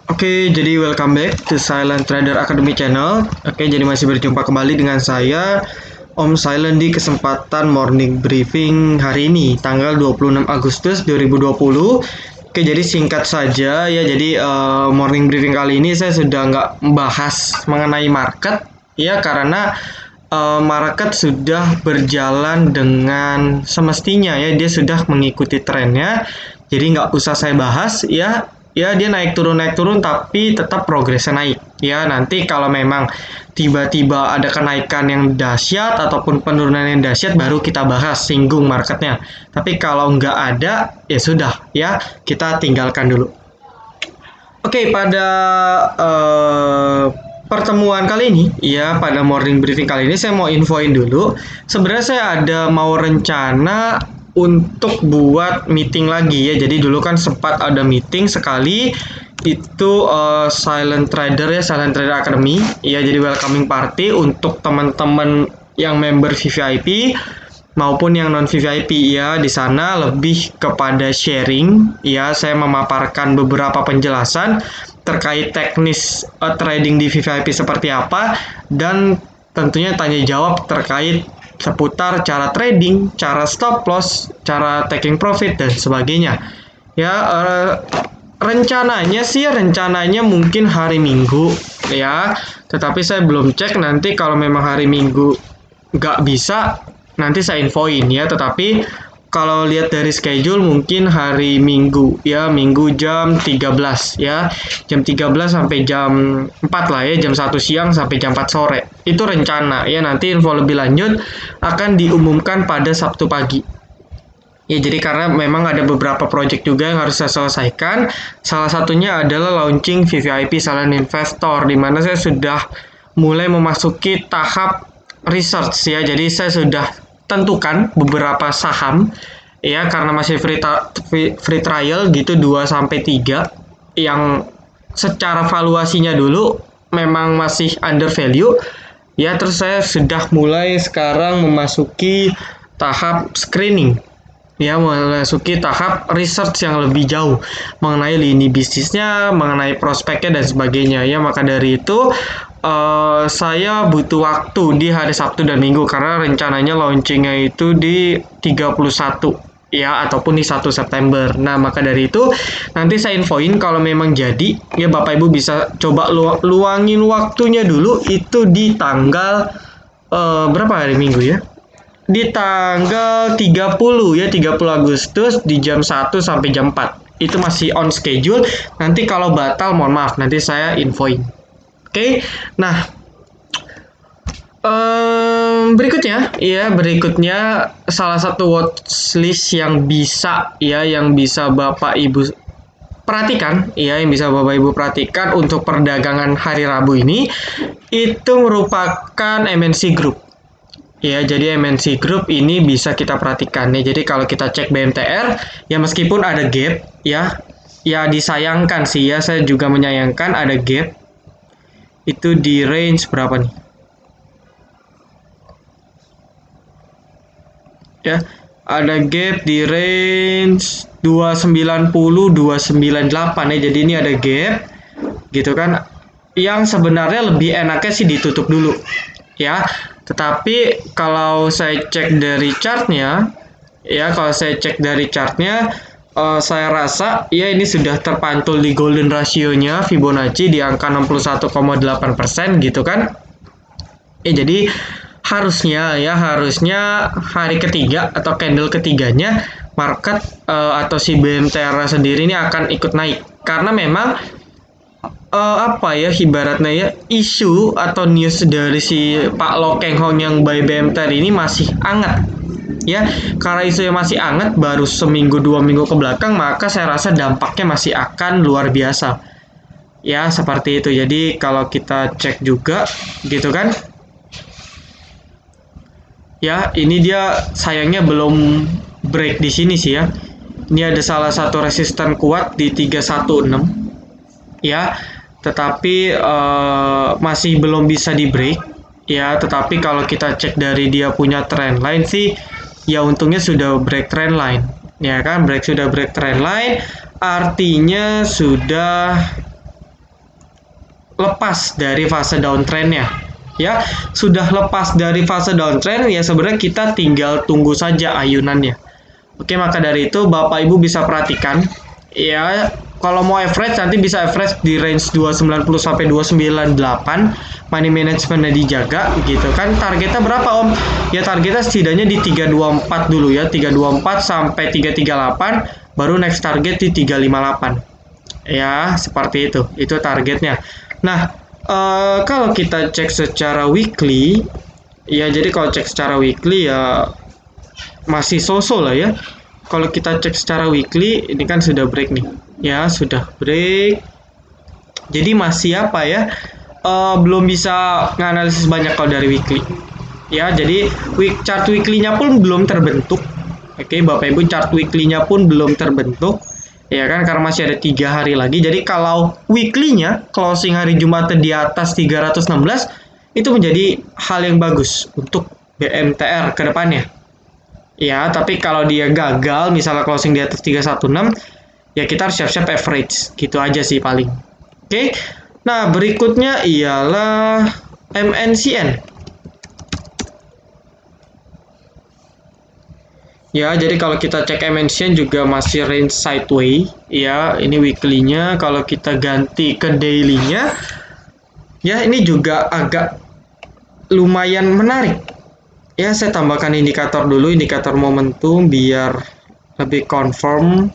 Oke, jadi welcome back to Silent Trader Academy channel. Oke, jadi masih berjumpa kembali dengan saya, Om Silent, di kesempatan morning briefing hari ini, tanggal 26 Agustus 2020. Oke, jadi singkat saja ya, jadi morning briefing kali ini saya sudah nggak membahas mengenai market, ya, karena market sudah berjalan dengan semestinya ya, dia sudah mengikuti trennya, jadi nggak usah saya bahas ya. Ya, dia naik turun tapi tetap progresnya naik. Ya, nanti kalau memang tiba-tiba ada kenaikan yang dahsyat ataupun penurunan yang dahsyat baru kita bahas singgung marketnya. Tapi kalau nggak ada, ya sudah ya, kita tinggalkan dulu. Oke, pada pertemuan kali ini, ya, pada morning briefing kali ini saya mau infoin dulu. Sebenarnya saya ada mau rencana untuk buat meeting lagi ya. Jadi dulu kan sempat ada meeting sekali itu Silent Trader ya, Silent Trader Academy. Ya, jadi welcoming party untuk teman-teman yang member VVIP maupun yang non VVIP ya. Di sana lebih kepada sharing ya, saya memaparkan beberapa penjelasan terkait teknis trading di VVIP seperti apa, dan tentunya tanya jawab terkait seputar cara trading, cara stop loss, cara taking profit dan sebagainya. Ya, rencananya mungkin hari Minggu ya, tetapi saya belum cek. Nanti kalau memang hari Minggu nggak bisa, nanti saya infoin ya. Tetapi kalau lihat dari schedule mungkin hari Minggu ya, Minggu jam 13 ya. Jam 13 sampai jam 4 lah ya, jam 1 siang sampai jam 4 sore. Itu rencana ya, nanti info lebih lanjut akan diumumkan pada Sabtu pagi. Ya, jadi karena memang ada beberapa project juga yang harus saya selesaikan. Salah satunya adalah launching VVIP Silent Investor, di mana saya sudah mulai memasuki tahap research ya. Jadi saya sudah tentukan beberapa saham ya, karena masih free trial gitu 2 sampai 3 yang secara valuasinya dulu memang masih under value ya. Terus saya sudah mulai sekarang memasuki tahap screening ya, memasuki tahap research yang lebih jauh mengenai lini bisnisnya, mengenai prospeknya dan sebagainya ya. Maka dari itu saya butuh waktu di hari Sabtu dan Minggu karena rencananya launchingnya itu di 31 ya, ataupun di 1 September. Nah, maka dari itu nanti saya infoin kalau memang jadi ya. Bapak Ibu bisa coba luangin waktunya dulu itu di tanggal berapa hari Minggu ya? Di tanggal 30 ya, 30 Agustus di jam 1 sampai jam 4. Itu masih on schedule. Nanti kalau batal mohon maaf, nanti saya infoin. Oke. Nah, berikutnya salah satu watchlist yang bisa Bapak Ibu perhatikan ya, yang bisa Bapak Ibu perhatikan untuk perdagangan hari Rabu ini itu merupakan MNC Group. Ya, jadi MNC Group ini bisa kita perhatikan ya. Jadi kalau kita cek BMTR, ya meskipun ada gap ya disayangkan sih ya, saya juga menyayangkan ada gap. Itu di range berapa nih? Ya, ada gap di range 290 298 ya. Jadi ini ada gap gitu kan. Yang sebenarnya lebih enaknya sih ditutup dulu ya. Tetapi kalau saya cek dari chartnya, saya rasa ya ini sudah terpantul di golden ratio-nya Fibonacci di angka 61,8% gitu kan. Ya, jadi harusnya hari ketiga atau candle ketiganya market atau si BMTR sendiri ini akan ikut naik, karena memang ibaratnya ya, isu atau news dari si Pak Lo Keng Hong yang buy BMTR ini masih hangat ya. Karena isunya masih hangat baru seminggu 2 minggu ke belakang, maka saya rasa dampaknya masih akan luar biasa ya, seperti itu. Jadi kalau kita cek juga gitu kan ya, ini dia sayangnya belum break di sini sih ya. Ini ada salah satu resisten kuat di 316 ya, tetapi masih belum bisa di break ya. Tetapi kalau kita cek dari dia punya trend line sih ya, untungnya sudah break trend line ya kan, sudah break trend line. artinya sudah lepas dari fase downtrendnya. Ya, sudah lepas dari fase downtrend, ya sebenarnya kita tinggal tunggu saja ayunannya. Oke, maka dari itu Bapak Ibu bisa perhatikan ya, kalau mau average nanti bisa average di range 290 sampai 298. Money managementnya dijaga gitu kan. Targetnya berapa Om? Ya targetnya setidaknya di 324 dulu ya, 324 sampai 338, baru next target di 358. Ya, seperti itu. Itu targetnya. Nah, kalau kita cek secara weekly, ya jadi kalau cek secara weekly ya masih so-so lah ya. Kalau kita cek secara weekly, ini kan sudah break nih. Ya, sudah break. Jadi masih apa ya? Belum bisa nganalisis banyak kalau dari weekly. Ya, jadi chart weekly-nya pun belum terbentuk. Oke, Bapak Ibu, chart weekly-nya pun belum terbentuk. Ya kan, karena masih ada 3 hari lagi. Jadi kalau weekly-nya closing hari Jumat di atas 316, itu menjadi hal yang bagus untuk BMTR ke depannya. Ya, tapi kalau dia gagal, misalnya closing di atas 316, ya kita harus siap-siap average. Gitu aja sih paling. Oke. Nah, berikutnya ialah MNCN. Ya, jadi kalau kita cek MNCN juga masih range sideways. Ya, ini weekly-nya. Kalau kita ganti ke daily-nya, ya ini juga agak lumayan menarik. Ya, saya tambahkan indikator dulu, indikator momentum biar lebih confirm.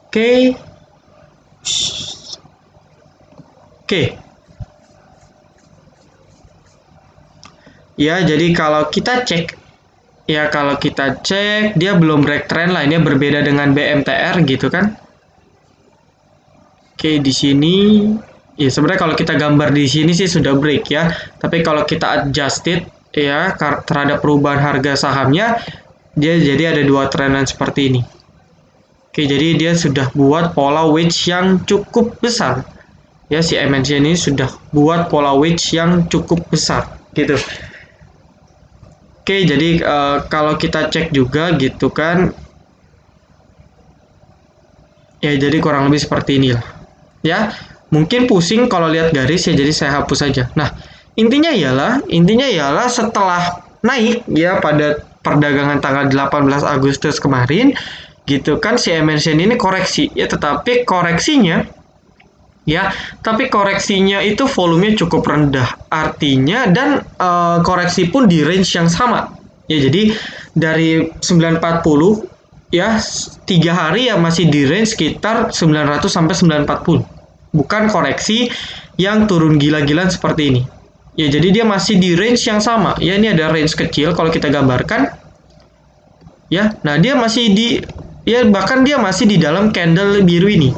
Oke. Oke. Ya, jadi kalau kita cek, dia belum break trend lah. Ini berbeda dengan BMTR gitu kan. Oke, di sini ya sebenarnya kalau kita gambar di sini sih sudah break ya. Tapi kalau kita adjusted ya terhadap perubahan harga sahamnya, dia jadi ada dua trendan seperti ini. Oke, jadi dia sudah buat pola wedge yang cukup besar. Ya, si MNC ini sudah buat pola wedge yang cukup besar gitu. Oke, jadi kalau kita cek juga gitu kan. Ya, jadi kurang lebih seperti inilah. Ya, mungkin pusing kalau lihat garis ya, jadi saya hapus saja. Nah, intinya ialah setelah naik ya pada perdagangan tanggal 18 Agustus kemarin gitu kan, si MNCN ini koreksi ya, tetapi koreksinya itu volumenya cukup rendah artinya, dan koreksi pun di range yang sama ya. Jadi dari 940 ya 3 hari ya masih di range sekitar 900 sampai 940, bukan koreksi yang turun gila-gilaan seperti ini ya. Jadi dia masih di range yang sama ya. Ini ada range kecil kalau kita gambarkan ya. Nah, dia masih di ya, bahkan dia masih di dalam candle biru ini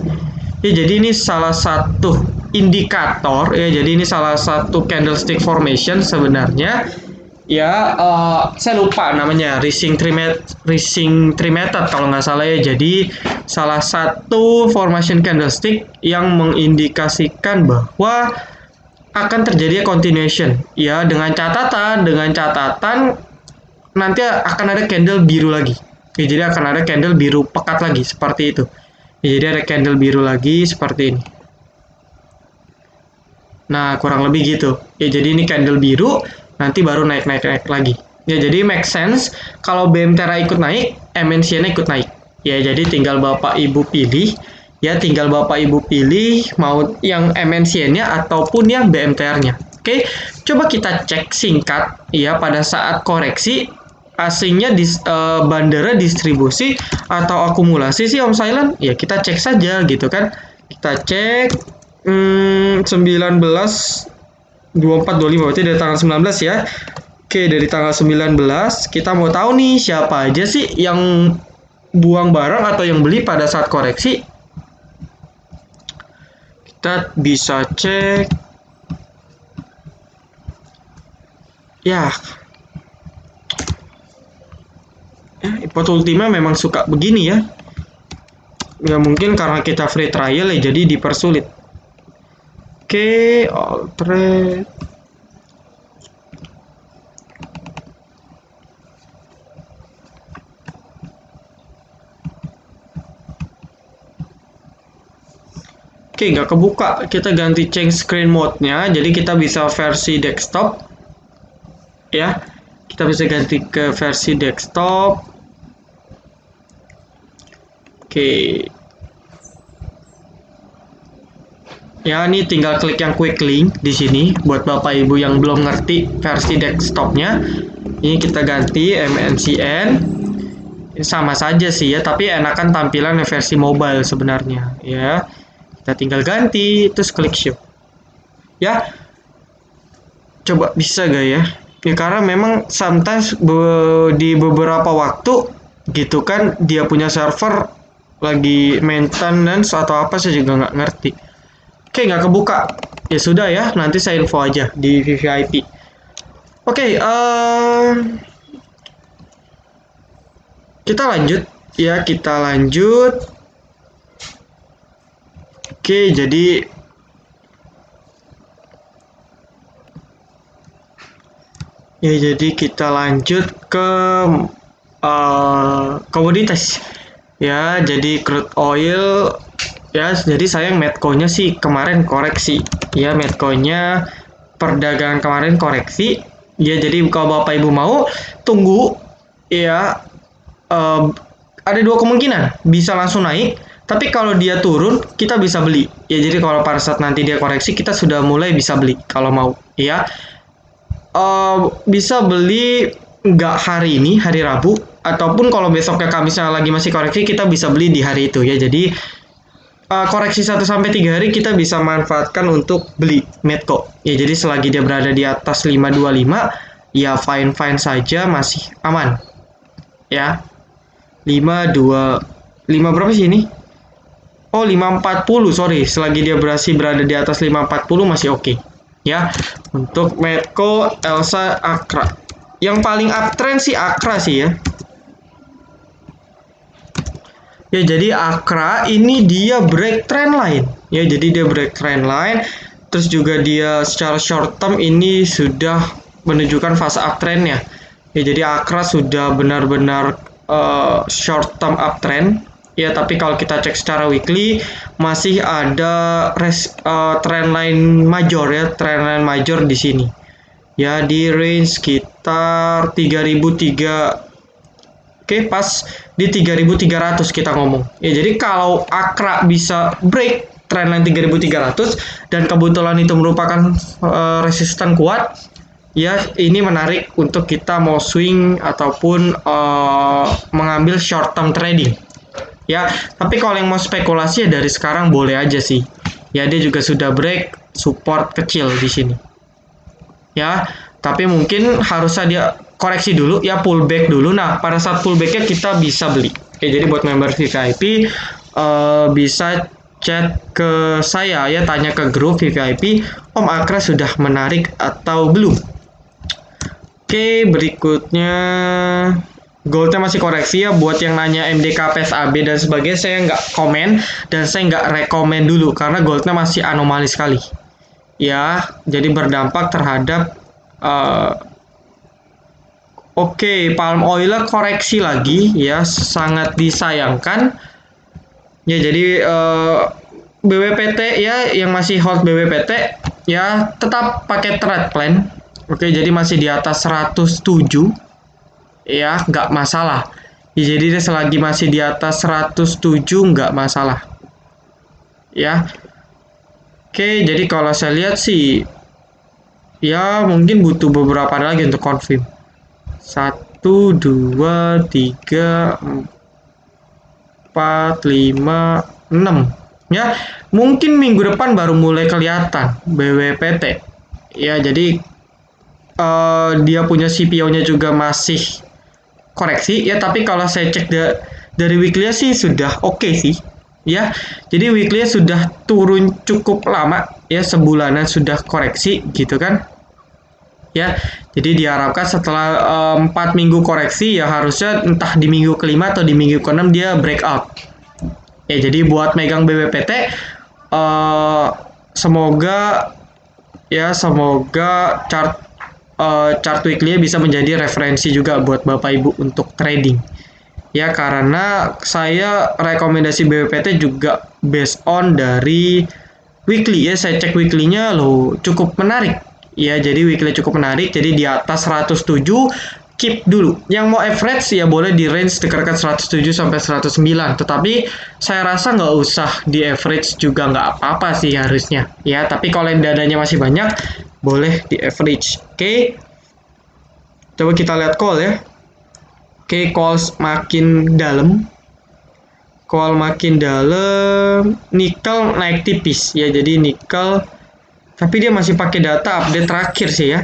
ya. Jadi ini salah satu indikator ya. Jadi ini salah satu candlestick formation sebenarnya ya. Saya lupa namanya, rising tree method kalau nggak salah ya. Jadi salah satu formation candlestick yang mengindikasikan bahwa akan terjadi continuation ya, dengan catatan nanti akan ada candle biru lagi ya. Jadi akan ada candle biru pekat lagi seperti itu ya. Jadi ada candle biru lagi seperti ini. Nah, kurang lebih gitu ya. Jadi ini candle biru, nanti baru naik lagi ya. Jadi make sense kalau BMTR ikut naik, MNCN ikut naik ya. Jadi tinggal Bapak Ibu pilih ya, mau yang MNCN-nya ataupun yang BMTR-nya. Oke, coba kita cek singkat ya, pada saat koreksi asingnya bandara distribusi atau akumulasi sih Om Silent ya. Kita cek saja gitu kan. Kita cek 19 24 25, berarti dari tanggal 19 ya. Oke, dari tanggal 19 kita mau tahu nih siapa aja sih yang buang barang atau yang beli pada saat koreksi. Kita bisa cek ya. Import Ultima memang suka begini ya. Ya mungkin karena kita free trial ya, jadi dipersulit. Oke, all trade. Oke, nggak kebuka. Kita ganti change screen mode-nya. Jadi kita bisa versi desktop. Ya, kita bisa ganti ke versi desktop. Oke. Ya, ini tinggal klik yang quick link di sini buat Bapak Ibu yang belum ngerti versi desktopnya. Ini kita ganti MNCN. Ini sama saja sih ya, tapi enakan tampilan versi mobile sebenarnya ya. Kita tinggal ganti, terus klik show. Ya, coba bisa gak ya? Ya karena memang sometimes di beberapa waktu gitu kan dia punya server lagi maintenance atau apa saya juga nggak ngerti. Oke, nggak kebuka. Ya sudah ya, nanti saya info aja di VVIP. Oke, kita lanjut ya, kita lanjut. Oke, jadi kita lanjut ke komoditas. Ya, jadi crude oil. Ya, jadi sayang Medco-nya sih kemarin koreksi. Ya, Medco-nya perdagangan kemarin koreksi. Ya, jadi kalau Bapak Ibu mau tunggu ya, ada dua kemungkinan, bisa langsung naik. Tapi kalau dia turun, kita bisa beli. Ya, jadi kalau pada saat nanti dia koreksi, kita sudah mulai bisa beli kalau mau. Ya, bisa beli nggak hari ini, hari Rabu, ataupun kalau besoknya Kamisnya lagi masih koreksi, kita bisa beli di hari itu ya. Jadi koreksi 1-3 hari kita bisa manfaatkan untuk beli Medco. Ya, jadi selagi dia berada di atas 525, ya fine-fine saja, masih aman. Ya. 5 berapa sih ini? Oh, 540, sorry. Selagi dia berada di atas 540 masih oke. Ya. Untuk Medco, Elsa, Akra. Yang paling uptrend sih Akra sih ya. Ya, jadi Akra ini dia break trend line. Ya, jadi dia break trend line. Terus juga dia secara short term ini sudah menunjukkan fase uptrendnya. Ya, jadi Akra sudah benar-benar short term uptrend. Ya, tapi kalau kita cek secara weekly masih ada trend line major ya, trend line major di sini. Ya, di range sekitar 3003. Oke, pas di 3.300 kita ngomong. Ya, jadi kalau Akra bisa break trendline 3.300 dan kebetulan itu merupakan resisten kuat, ya ini menarik untuk kita mau swing ataupun mengambil short term trading. Ya, tapi kalau yang mau spekulasi ya dari sekarang boleh aja sih. Ya, dia juga sudah break support kecil di sini. Ya, tapi mungkin harusnya dia koreksi dulu ya, pullback dulu. Nah, pada saat pullbacknya kita bisa beli. Oke, jadi buat member VVIP bisa chat ke saya ya, tanya ke grup VVIP, Om Akra sudah menarik atau belum. Oke, berikutnya goldnya masih koreksi ya. Buat yang nanya MDK, PSAB dan sebagainya, saya nggak komen dan saya nggak rekomen dulu karena goldnya masih anomali sekali. Ya, jadi berdampak terhadap Oke, palm oil koreksi lagi ya, sangat disayangkan. Ya, jadi BWPT ya, yang masih hold BWPT ya tetap pakai trade plan. Oke, jadi masih di atas 107 ya, nggak masalah. Ya, jadi selagi masih di atas 107 nggak masalah. Ya. Oke, jadi kalau saya lihat sih ya mungkin butuh beberapa hari lagi untuk confirm. 1, 2, 3, 4, 5, 6 ya, mungkin minggu depan baru mulai kelihatan BWPT ya. Jadi dia punya CPO-nya juga masih koreksi ya, tapi kalau saya cek dari weekly sih sudah oke sih ya. Jadi weekly sudah turun cukup lama ya, sebulanan sudah koreksi gitu kan ya. Jadi diharapkan setelah 4 minggu koreksi ya, harusnya entah di minggu kelima atau di minggu ke-6 dia breakout ya. Jadi buat megang BWPT semoga chart weekly bisa menjadi referensi juga buat Bapak Ibu untuk trading ya, karena saya rekomendasi BWPT juga based on dari weekly ya, saya cek weekly-nya loh cukup menarik. Ya, jadi weekly cukup menarik, jadi di atas 107 keep dulu. Yang mau average ya boleh di range dekat-dekat 107 sampai 109. Tetapi saya rasa nggak usah di average juga nggak apa-apa sih harusnya. Ya, tapi kalau yang dadanya masih banyak, boleh di average. Oke. Coba kita lihat call ya. Oke, call makin dalam. Call makin dalam, nikel naik tipis ya. Jadi nikel, tapi dia masih pakai data update terakhir sih ya.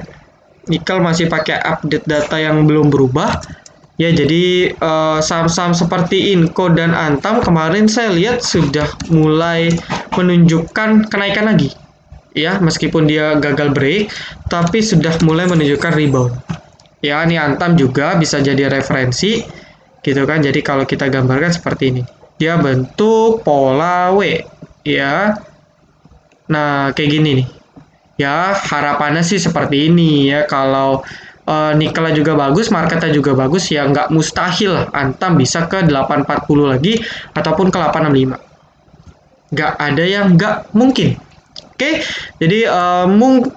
Nikel masih pakai update data yang belum berubah. Ya, jadi saham-saham seperti Inco dan Antam kemarin saya lihat sudah mulai menunjukkan kenaikan lagi. Ya, meskipun dia gagal break, tapi sudah mulai menunjukkan rebound. Ya, ini Antam juga bisa jadi referensi, gitu kan. Jadi kalau kita gambarkan seperti ini. Dia bentuk pola W, ya. Nah, kayak gini nih. Ya, harapannya sih seperti ini ya. Kalau nikelnya juga bagus, marketnya juga bagus, ya nggak mustahil Antam bisa ke 840 lagi ataupun ke 865. Nggak ada yang nggak mungkin. Oke, jadi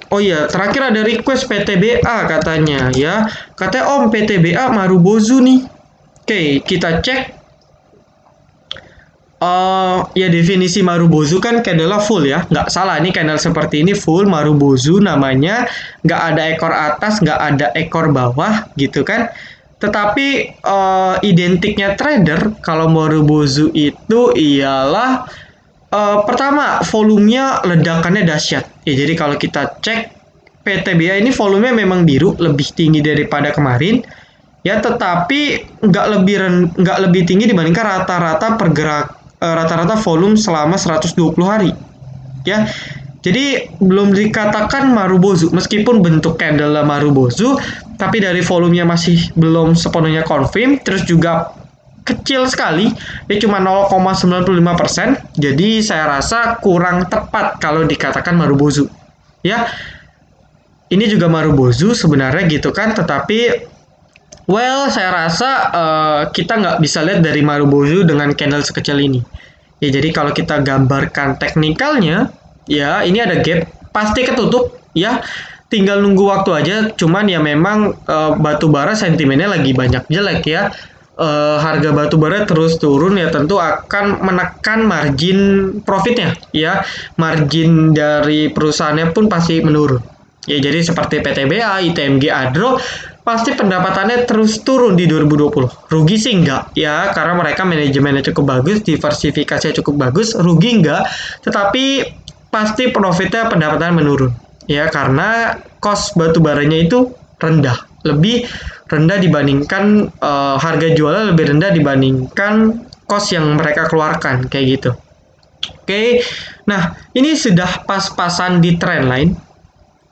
oh iya, terakhir ada request PTBA katanya ya. Katanya Om PTBA Marubozu nih. Oke, kita cek. Ya definisi Marubozu kan candle full ya, nggak salah, ini candle seperti ini full Marubozu namanya, nggak ada ekor atas, nggak ada ekor bawah gitu kan. Tetapi identiknya trader kalau Marubozu itu ialah pertama volumenya ledakannya dahsyat ya. Jadi kalau kita cek PTBA ini volumenya memang biru, lebih tinggi daripada kemarin ya, tetapi nggak lebih tinggi dibandingkan rata-rata volume selama 120 hari ya. Jadi belum dikatakan Marubozu, meskipun bentuk candle Marubozu, tapi dari volumenya masih belum sepenuhnya confirm, terus juga kecil sekali ya, cuma 0,95%. Jadi saya rasa kurang tepat kalau dikatakan Marubozu ya. Ini juga Marubozu sebenarnya gitu kan, tetapi well, saya rasa kita nggak bisa lihat dari Marubozu dengan candle sekecil ini. Ya, jadi kalau kita gambarkan teknikalnya, ya ini ada gap, pasti ketutup, ya. Tinggal nunggu waktu aja. Cuman ya memang batubara sentimennya lagi banyak jelek ya. Harga batubara terus turun ya, tentu akan menekan margin profitnya, ya. Margin dari perusahaannya pun pasti menurun. Ya, jadi seperti PTBA, ITMG, Adro, pasti pendapatannya terus turun di 2020. Rugi sih enggak ya, karena mereka manajemennya cukup bagus, diversifikasinya cukup bagus. Rugi enggak, tetapi pasti profitnya, pendapatan menurun ya, karena cost batubaranya itu rendah, lebih rendah dibandingkan harga jualnya lebih rendah dibandingkan cost yang mereka keluarkan kayak gitu. Oke, nah ini sudah pas-pasan di trendline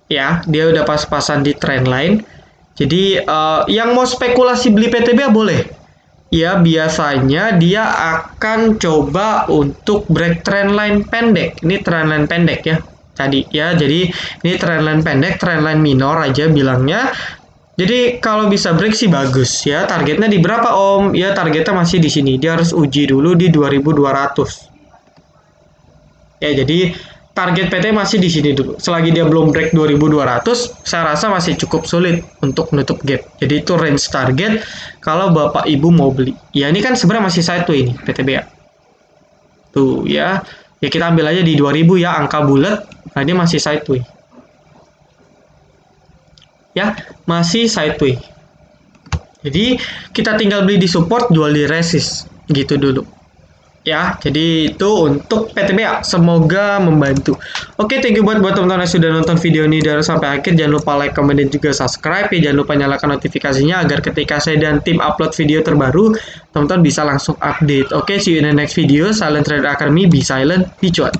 ya, dia udah pas-pasan di trendline. Jadi yang mau spekulasi beli PTBA boleh. Ya, biasanya dia akan coba untuk break trendline pendek. Ini trendline pendek ya. Tadi ya. Jadi ini trendline pendek, trendline minor aja bilangnya. Jadi kalau bisa break sih bagus ya. Targetnya di berapa Om? Ya, targetnya masih di sini. Dia harus uji dulu di 2200. Ya, jadi target PT masih di sini dulu. Selagi dia belum break 2200, saya rasa masih cukup sulit untuk menutup gap. Jadi itu range target kalau Bapak Ibu mau beli. Ya, ini kan sebenarnya masih sideway ini PTBA. Tuh ya. Ya kita ambil aja di 2000 ya, angka bulat. Nah, ini masih sideway. Ya, masih sideway. Jadi kita tinggal beli di support, jual di resist gitu dulu. Ya, jadi itu untuk PTBA. Semoga membantu. Oke, thank you buat teman-teman yang sudah nonton video ini dari sampai akhir. Jangan lupa like, comment, dan juga subscribe ya. Jangan lupa nyalakan notifikasinya agar ketika saya dan tim upload video terbaru, teman-teman bisa langsung update. Oke, see you in the next video. Silent Trader Academy, be silent, be cuan.